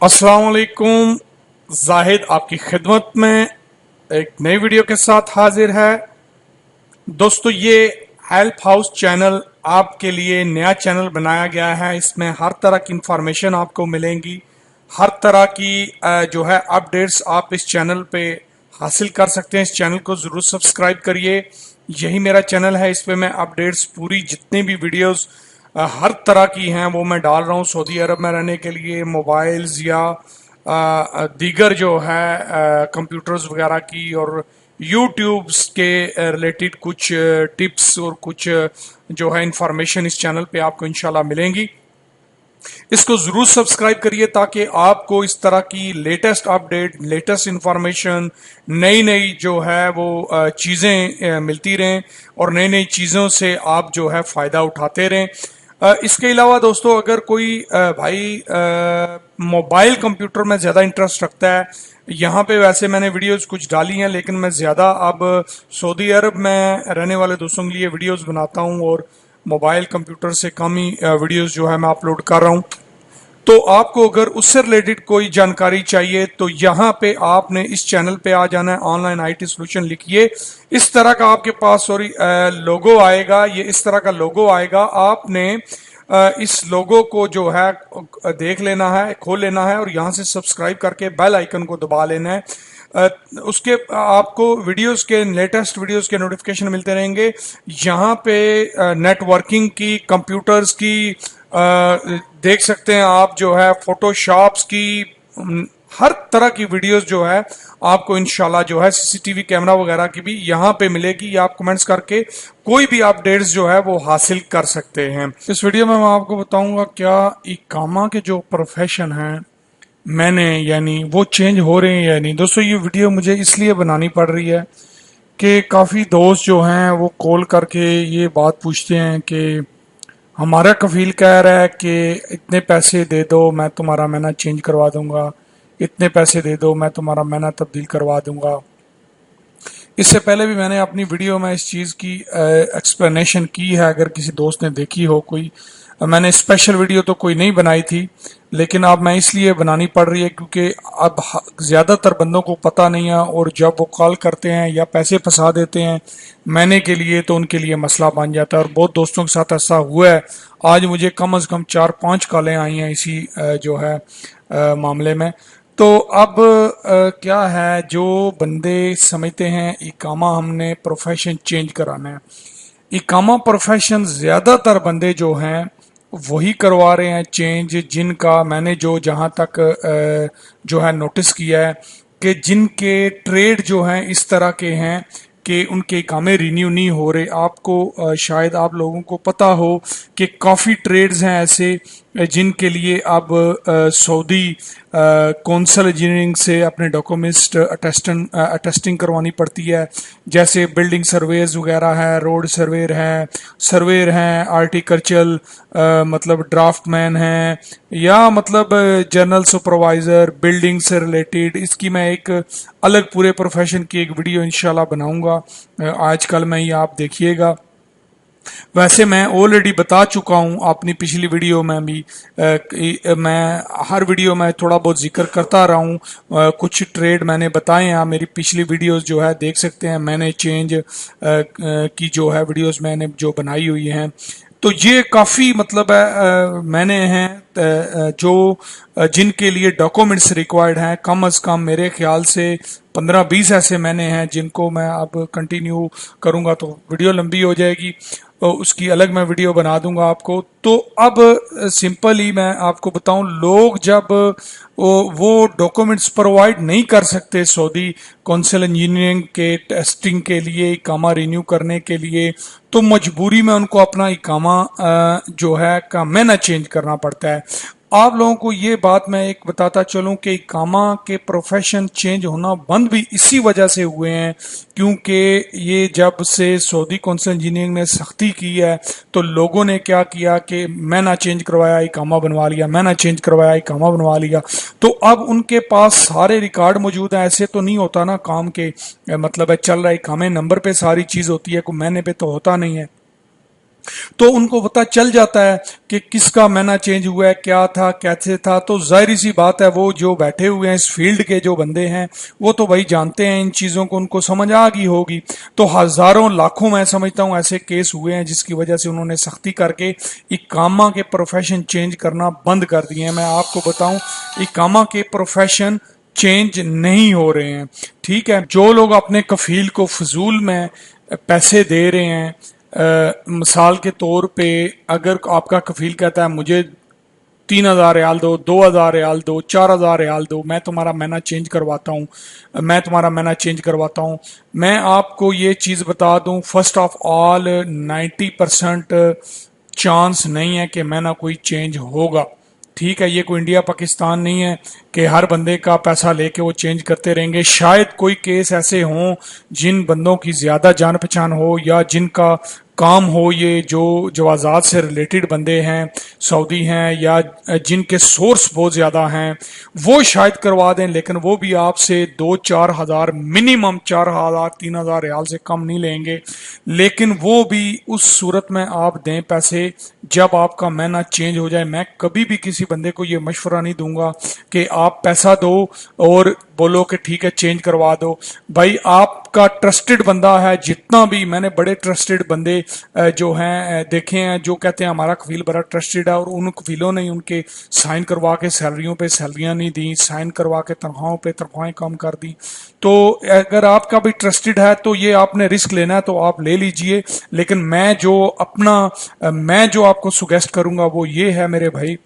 अस्सलाम वालेकुम। जाहिद आपकी खिदमत में एक नई वीडियो के साथ हाजिर है। दोस्तों, ये हेल्प हाउस चैनल आपके लिए नया चैनल बनाया गया है। इसमें हर तरह की इंफॉर्मेशन आपको मिलेंगी, हर तरह की जो है अपडेट्स आप इस चैनल पे हासिल कर सकते हैं। इस चैनल को जरूर सब्सक्राइब करिए। यही मेरा चैनल है, इस पे मैं अपडेट्स पूरी जितनी भी वीडियोस हर तरह की हैं वो मैं डाल रहा हूँ। सऊदी अरब में रहने के लिए मोबाइल्स या दीगर जो है कंप्यूटर्स वगैरह की, और यूट्यूब्स के रिलेटेड कुछ टिप्स और कुछ जो है इंफॉर्मेशन इस चैनल पे आपको इंशाल्लाह मिलेंगी। इसको जरूर सब्सक्राइब करिए ताकि आपको इस तरह की लेटेस्ट अपडेट, लेटेस्ट इंफॉर्मेशन, नई नई जो है वो चीजें मिलती रहें और नई नई चीजों से आप जो है फायदा उठाते रहें। इसके अलावा दोस्तों, अगर कोई भाई मोबाइल कंप्यूटर में ज्यादा इंटरेस्ट रखता है, यहाँ पे वैसे मैंने वीडियोस कुछ डाली हैं, लेकिन मैं ज्यादा अब सऊदी अरब में रहने वाले दोस्तों के लिए वीडियोस बनाता हूँ और मोबाइल कंप्यूटर से कम ही वीडियोस जो है मैं अपलोड कर रहा हूँ। तो आपको अगर उससे रिलेटेड कोई जानकारी चाहिए तो यहाँ पे आपने इस चैनल पे आ जाना है। ऑनलाइन आईटी सोल्यूशन लिखिए, इस तरह का आपके पास सॉरी लोगो आएगा। ये इस तरह का लोगो आएगा। आपने इस लोगो को जो है देख लेना है, खोल लेना है और यहाँ से सब्सक्राइब करके बेल आइकन को दबा लेना है। उसके आपको वीडियोस के, लेटेस्ट वीडियोस के नोटिफिकेशन मिलते रहेंगे। यहाँ पे नेटवर्किंग की, कंप्यूटर्स की देख सकते हैं आप, जो है फोटोशॉप्स की, हर तरह की वीडियोस जो है आपको इंशाल्लाह जो है सीसीटीवी कैमरा वगैरह की भी यहाँ पे मिलेगी। या आप कमेंट्स करके कोई भी अपडेट्स जो है वो हासिल कर सकते हैं। इस वीडियो में मैं आपको बताऊंगा क्या इकामा के जो प्रोफेशन है मैंने यानी वो चेंज हो रहे हैं या नहीं। दोस्तों, ये वीडियो मुझे इसलिए बनानी पड़ रही है कि काफ़ी दोस्त जो हैं वो कॉल करके ये बात पूछते हैं कि हमारा कफील कह रहा है कि इतने पैसे दे दो मैं तुम्हारा मैना चेंज करवा दूंगा, इतने पैसे दे दो मैं तुम्हारा मैना तब्दील करवा दूंगा। इससे पहले भी मैंने अपनी वीडियो में इस चीज़ की एक्सप्लेनेशन की है, अगर किसी दोस्त ने देखी हो कोई। मैंने स्पेशल वीडियो तो कोई नहीं बनाई थी, लेकिन अब मैं इसलिए बनानी पड़ रही है क्योंकि अब ज़्यादातर बंदों को पता नहीं है, और जब वो कॉल करते हैं या पैसे फंसा देते हैं मैंने के लिए, तो उनके लिए मसला बन जाता है। और बहुत दोस्तों के साथ ऐसा हुआ है। आज मुझे कम से कम 4-5 कॉलें आई हैं इसी जो है मामले में। तो अब क्या है, जो बंदे समझते हैं इकामा हमने प्रोफेशन चेंज कराना है, इकामा प्रोफेशन ज्यादातर बंदे जो हैं वही करवा रहे हैं चेंज, जिनका मैंने जो जहां तक जो है नोटिस किया है कि जिनके ट्रेड जो हैं इस तरह के हैं कि उनके इकामे रिन्यू नहीं हो रहे। आपको शायद आप लोगों को पता हो कि काफ़ी ट्रेड्स हैं ऐसे जिनके लिए अब सऊदी कौंसल इंजीनियरिंग से अपने डॉक्यूमेंट्स अटेस्टिंग करवानी पड़ती है। जैसे बिल्डिंग सर्वेज वगैरह है, रोड सर्वेयर हैं, आर्टिकल्चरल मतलब ड्राफ्टमैन हैं, या मतलब जनरल सुपरवाइजर बिल्डिंग से रिलेटेड। इसकी मैं एक अलग पूरे प्रोफेशन की एक वीडियो इंशाल्लाह बनाऊंगा आजकल में ही, आप देखिएगा। वैसे मैं ऑलरेडी बता चुका हूं अपनी पिछली वीडियो में भी, मैं हर वीडियो में थोड़ा बहुत जिक्र करता रहा हूं। कुछ ट्रेड मैंने बताए हैं, मेरी पिछली वीडियोस जो है देख सकते हैं। मैंने चेंज की जो है वीडियोस मैंने जो बनाई हुई हैं, तो ये काफ़ी मतलब है मैंने हैं जो जिनके लिए डॉक्यूमेंट्स रिक्वायर्ड हैं, कम अज़ कम मेरे ख्याल से 15-20 ऐसे मैंने हैं जिनको मैं अब कंटिन्यू करूंगा तो वीडियो लंबी हो जाएगी, तो उसकी अलग मैं वीडियो बना दूंगा आपको। तो अब सिंपल ही मैं आपको बताऊं, लोग जब वो डॉक्यूमेंट्स प्रोवाइड नहीं कर सकते सऊदी कौंसल इंजीनियरिंग के टेस्टिंग के लिए, इकामा रिन्यू करने के लिए, तो मजबूरी में उनको अपना इकामा जो है का मैना चेंज करना पड़ता है। आप लोगों को ये बात मैं एक बताता चलूं कि इकामा के प्रोफेशन चेंज होना बंद भी इसी वजह से हुए हैं, क्योंकि ये जब से सऊदी कौंसल इंजीनियरिंग ने सख्ती की है तो लोगों ने क्या किया कि मैना चेंज करवाया इकामा बनवा लिया, मैना चेंज करवाया इकामा बनवा लिया। तो अब उनके पास सारे रिकॉर्ड मौजूद हैं। ऐसे तो नहीं होता ना काम के, मतलब है चल रहा है इकामे नंबर पे सारी चीज होती है, कोई मैंने पे तो होता नहीं है। तो उनको पता चल जाता है कि किसका महीना चेंज हुआ है, क्या था, कैसे था। तो जाहिर सी बात है, वो जो बैठे हुए हैं इस फील्ड के जो बंदे हैं वो तो भाई जानते हैं इन चीज़ों को, उनको समझ आ गई होगी। तो हज़ारों लाखों मैं समझता हूँ ऐसे केस हुए हैं जिसकी वजह से उन्होंने सख्ती करके इकामा के प्रोफेशन चेंज करना बंद कर दिए हैं। मैं आपको बताऊं, इकामा के प्रोफेशन चेंज नहीं हो रहे हैं। ठीक है, जो लोग अपने कफील को फजूल में पैसे दे रहे हैं, मिसाल के तौर पे अगर आपका कफील कहता है मुझे 3,000 रियाल दो, 2,000 रियाल दो, 4,000 रियाल दो, मैं तुम्हारा महीना चेंज करवाता हूँ, मैं तुम्हारा महीना चेंज करवाता हूँ। मैं आपको ये चीज़ बता दूँ, फर्स्ट ऑफ ऑल 90% चांस नहीं है कि महीना कोई चेंज होगा। ठीक है, ये कोई इंडिया पाकिस्तान नहीं है कि हर बंदे का पैसा लेके वो चेंज करते रहेंगे। शायद कोई केस ऐसे हों जिन बंदों की ज्यादा जान पहचान हो या जिनका काम हो, ये जो जवाजात से रिलेटेड बंदे हैं, सऊदी हैं, या जिनके सोर्स बहुत ज्यादा हैं, वो शायद करवा दें। लेकिन वो भी आपसे 2-4 हजार, मिनिमम 4,000 3,000 रियाल से कम नहीं लेंगे। लेकिन वो भी उस सूरत में आप दें पैसे जब आपका महीना चेंज हो जाए। मैं कभी भी किसी बंदे को ये मशवरा नहीं दूंगा कि आप पैसा दो और बोलो कि ठीक है चेंज करवा दो। भाई आपका ट्रस्टेड बंदा है, जितना भी मैंने बड़े ट्रस्टेड बंदे जो हैं देखे हैं, जो कहते हैं हमारा कफील बड़ा ट्रस्टेड है, और उन कफीलों ने उनके साइन करवा के सैलरियों पे सैलरियां नहीं दी, साइन करवा के तनख्वाहों पे तनख्वाहें कम कर दी। तो अगर आपका भी ट्रस्टेड है तो ये आपने रिस्क लेना है तो आप ले लीजिए। लेकिन मैं जो आपको सुगेस्ट करूंगा वो ये है मेरे भाई,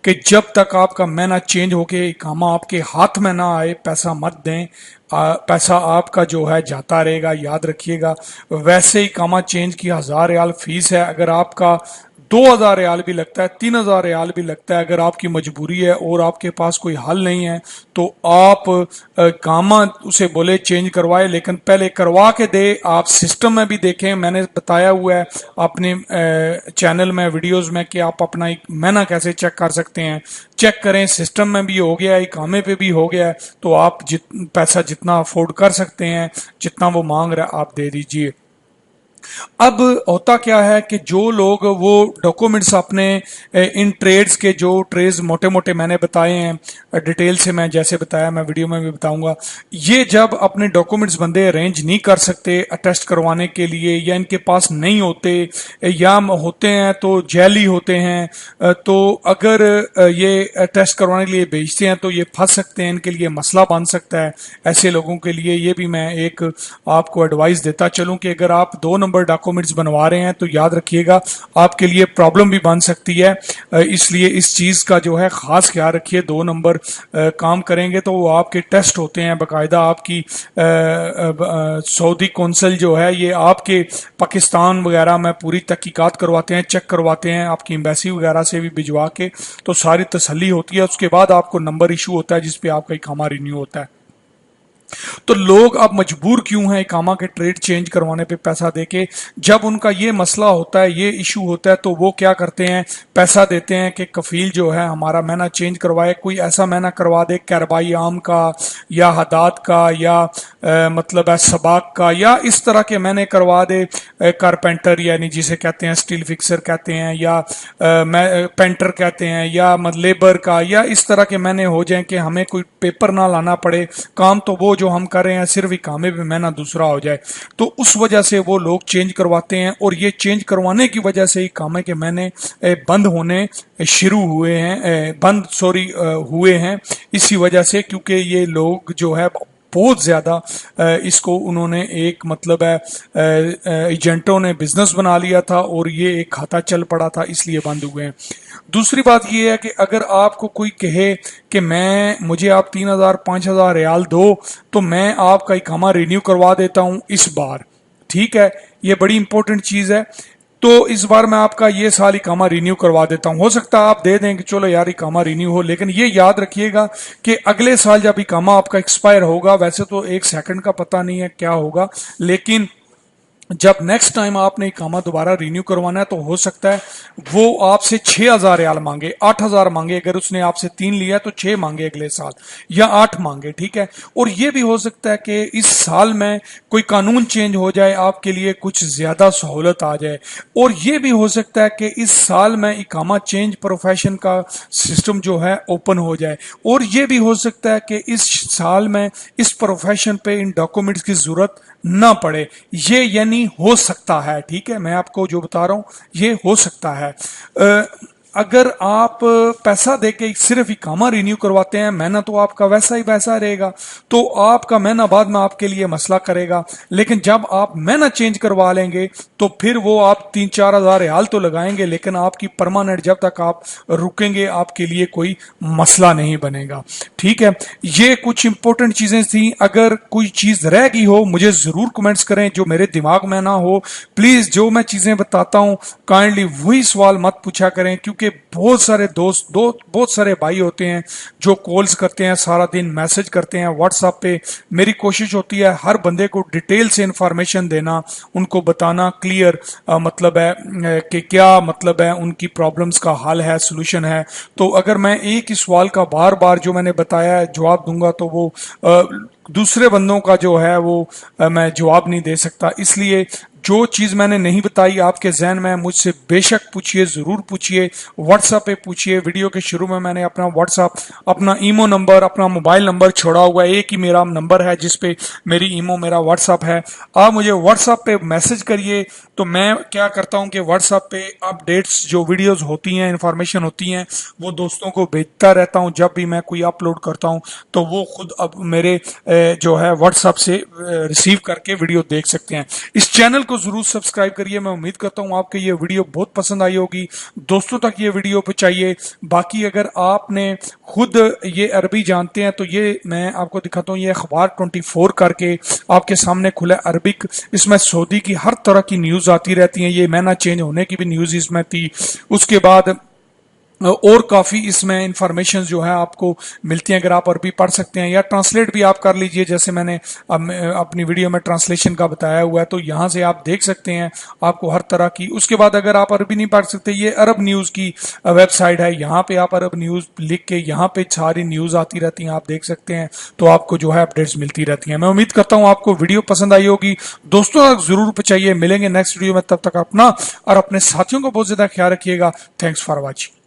कि जब तक आपका महीना चेंज होके इकामा आपके हाथ में ना आए, पैसा मत दें। पैसा आपका जो है जाता रहेगा, याद रखिएगा। वैसे इकामा चेंज की 1,000 रियाल फीस है। अगर आपका 2,000 रियाल भी लगता है, 3,000 रियाल भी लगता है, अगर आपकी मजबूरी है और आपके पास कोई हल नहीं है तो आप कामा उसे बोले चेंज करवाए, लेकिन पहले करवा के दे। आप सिस्टम में भी देखें, मैंने बताया हुआ है अपने चैनल में वीडियोस में कि आप अपना एक महीना कैसे चेक कर सकते हैं। चेक करें, सिस्टम में भी हो गया है, इकामे पे भी हो गया है, तो आप पैसा जितना अफोर्ड कर सकते हैं, जितना वो मांग रहा है आप दे दीजिए। अब होता क्या है कि जो लोग वो डॉक्यूमेंट्स अपने इन ट्रेड्स के, जो ट्रेड्स मोटे मोटे मैंने बताए हैं डिटेल से, मैं जैसे बताया मैं वीडियो में भी बताऊंगा, ये जब अपने डॉक्यूमेंट्स बंदे अरेंज नहीं कर सकते अटेस्ट करवाने के लिए, या इनके पास नहीं होते, या होते हैं तो जैली होते हैं, तो अगर ये अटेस्ट करवाने के लिए भेजते हैं तो ये फंस सकते हैं, इनके लिए मसला बन सकता है। ऐसे लोगों के लिए ये भी मैं एक आपको एडवाइस देता चलूं कि अगर आप 2 नंबर डॉक्यूमेंट्स बनवा रहे हैं तो याद रखिएगा आपके लिए प्रॉब्लम भी बन सकती है। इसलिए इस चीज का जो है खास ख्याल रखिए। 2 नंबर काम करेंगे तो वो आपके टेस्ट होते हैं बाकायदा। आपकी सऊदी कौंसल जो है ये आपके पाकिस्तान वगैरह में पूरी तहकीकात करवाते हैं, चेक करवाते हैं, आपकी एम्बेसी वगैरह से भी भिजवा के, तो सारी तसल्ली होती है। उसके बाद आपको नंबर इशू होता है जिसपे आपका इकामा रिन्यू होता है। तो लोग अब मजबूर क्यों हैं इकामा के ट्रेड चेंज करवाने पे पैसा देके? जब उनका ये मसला होता है, ये इशू होता है, तो वो क्या करते हैं, पैसा देते हैं कि कफील जो है हमारा महीना चेंज करवाए, कोई ऐसा महीना करवा दे कैरबाई आम का या हदाद का या मतलब है सबाक का, या इस तरह के महीने करवा दे। कारपेंटर यानी जिसे कहते हैं स्टील फिक्सर कहते हैं, या पेंटर कहते हैं, या लेबर का, या इस तरह के महीने हो जाएं कि हमें कोई पेपर ना लाना पड़े, काम तो वो जो हम कर रहे हैं सिर्फ इकामे पे महीना दूसरा हो जाए। तो उस वजह से वो लोग चेंज करवाते हैं, और ये चेंज करवाने की वजह से इकामे के महीने बंद होने शुरू हुए हैं, हुए हैं इसी वजह से, क्योंकि ये लोग जो है बहुत ज्यादा इसको उन्होंने एक मतलब है एजेंटों ने बिजनेस बना लिया था और ये एक खाता चल पड़ा था, इसलिए बंद हुए हैं। दूसरी बात ये है कि अगर आपको कोई कहे कि मुझे आप 3,000-5,000 रियाल दो तो मैं आपका इकामा रिन्यू करवा देता हूं इस बार, ठीक है, ये बड़ी इंपॉर्टेंट चीज है। तो इस बार मैं आपका ये साल इकामा रिन्यू करवा देता हूं। हो सकता है आप दे दें कि चलो यार इकामा रिन्यू हो, लेकिन ये याद रखिएगा कि अगले साल जब इकामा आपका एक्सपायर होगा, वैसे तो 1 सेकंड का पता नहीं है क्या होगा, लेकिन जब नेक्स्ट टाइम आपने इकामा दोबारा रिन्यू करवाना है तो हो सकता है वो आपसे 6,000 रियाल मांगे, 8,000 मांगे, अगर उसने आपसे 3 लिया तो 6 मांगे अगले साल, या 8 मांगे, ठीक है। और ये भी हो सकता है कि इस साल में कोई कानून चेंज हो जाए, आपके लिए कुछ ज्यादा सहूलत आ जाए। और ये भी हो सकता है कि इस साल में इकामा चेंज प्रोफेशन का सिस्टम जो है ओपन हो जाए। और ये भी हो सकता है कि इस साल में इस प्रोफेशन पे इन डॉक्यूमेंट्स की जरूरत ना पड़े। ये यानी हो सकता है, ठीक है, मैं आपको जो बता रहा हूं ये हो सकता है। अगर आप पैसा देके सिर्फ इकामा रिन्यू करवाते हैं, महीना तो आपका वैसा ही वैसा रहेगा, तो आपका महीना बाद में आपके लिए मसला करेगा। लेकिन जब आप महीना चेंज करवा लेंगे तो फिर वो आप 3-4 हजार रियाल तो लगाएंगे, लेकिन आपकी परमानेंट जब तक आप रुकेंगे आपके लिए कोई मसला नहीं बनेगा, ठीक है। ये कुछ इंपॉर्टेंट चीजें थी। अगर कोई चीज रह गई हो मुझे जरूर कमेंट्स करें, जो मेरे दिमाग में ना हो। प्लीज जो मैं चीजें बताता हूं काइंडली वही सवाल मत पूछा करें, क्योंकि बहुत सारे दोस्त बहुत सारे भाई होते हैं जो कॉल्स करते हैं, सारा दिन मैसेज करते हैं व्हाट्सएप पे। मेरी कोशिश होती है हर बंदे को डिटेल से इंफॉर्मेशन देना, उनको बताना क्लियर मतलब है कि क्या मतलब है, उनकी प्रॉब्लम्स का हल है, सोल्यूशन है। तो अगर मैं एक ही सवाल का बार बार जो मैंने बताया है जवाब दूंगा तो वो दूसरे बंदों का जो है वो मैं जवाब नहीं दे सकता। इसलिए जो चीज मैंने नहीं बताई आपके जहन में, मुझसे बेशक पूछिए, जरूर पूछिए, व्हाट्सएप पे पूछिए। वीडियो के शुरू में मैंने अपना व्हाट्सएप, अपना ईमो नंबर, अपना मोबाइल नंबर छोड़ा हुआ है, एक ही मेरा नंबर है जिसपे मेरी ईमो मेरा व्हाट्सएप है। आप मुझे व्हाट्सएप पे मैसेज करिए, तो मैं क्या करता हूं कि व्हाट्सएप पे अपडेट्स जो वीडियोस होती हैं, इंफॉर्मेशन होती हैं, वो दोस्तों को भेजता रहता हूं। जब भी मैं कोई अपलोड करता हूं तो वो खुद अब मेरे जो है व्हाट्सएप से रिसीव करके वीडियो देख सकते हैं। इस चैनल को जरूर सब्सक्राइब करिए। मैं उम्मीद करता हूं आपको ये वीडियो बहुत पसंद आई होगी, दोस्तों तक ये वीडियो पहुंचाइए। बाकी अगर आपने खुद ये अरबी जानते हैं तो ये मैं आपको दिखाता हूं, ये अखबार 24 करके आपके सामने खुला अरबिक, इसमें सऊदी की हर तरह की न्यूज आती रहती है। ये महीना चेंज होने की भी न्यूज इसमें थी। उसके बाद और काफी इसमें इंफॉर्मेशन जो है आपको मिलती है, अगर आप अरबी पढ़ सकते हैं, या ट्रांसलेट भी आप कर लीजिए, जैसे मैंने अपनी वीडियो में ट्रांसलेशन का बताया हुआ है, तो यहां से आप देख सकते हैं आपको हर तरह की। उसके बाद अगर आप अरबी नहीं पढ़ सकते, ये अरब न्यूज की वेबसाइट है, यहाँ पे आप अरब न्यूज लिख के यहाँ पे सारी न्यूज आती रहती है, आप देख सकते हैं, तो आपको जो है अपडेट्स मिलती रहती है। मैं उम्मीद करता हूँ आपको वीडियो पसंद आई होगी, दोस्तों तक जरूर पहुंचाइए। मिलेंगे नेक्स्ट वीडियो में, तब तक अपना और अपने साथियों को बहुत ज्यादा ख्याल रखिएगा। Thanks for watching.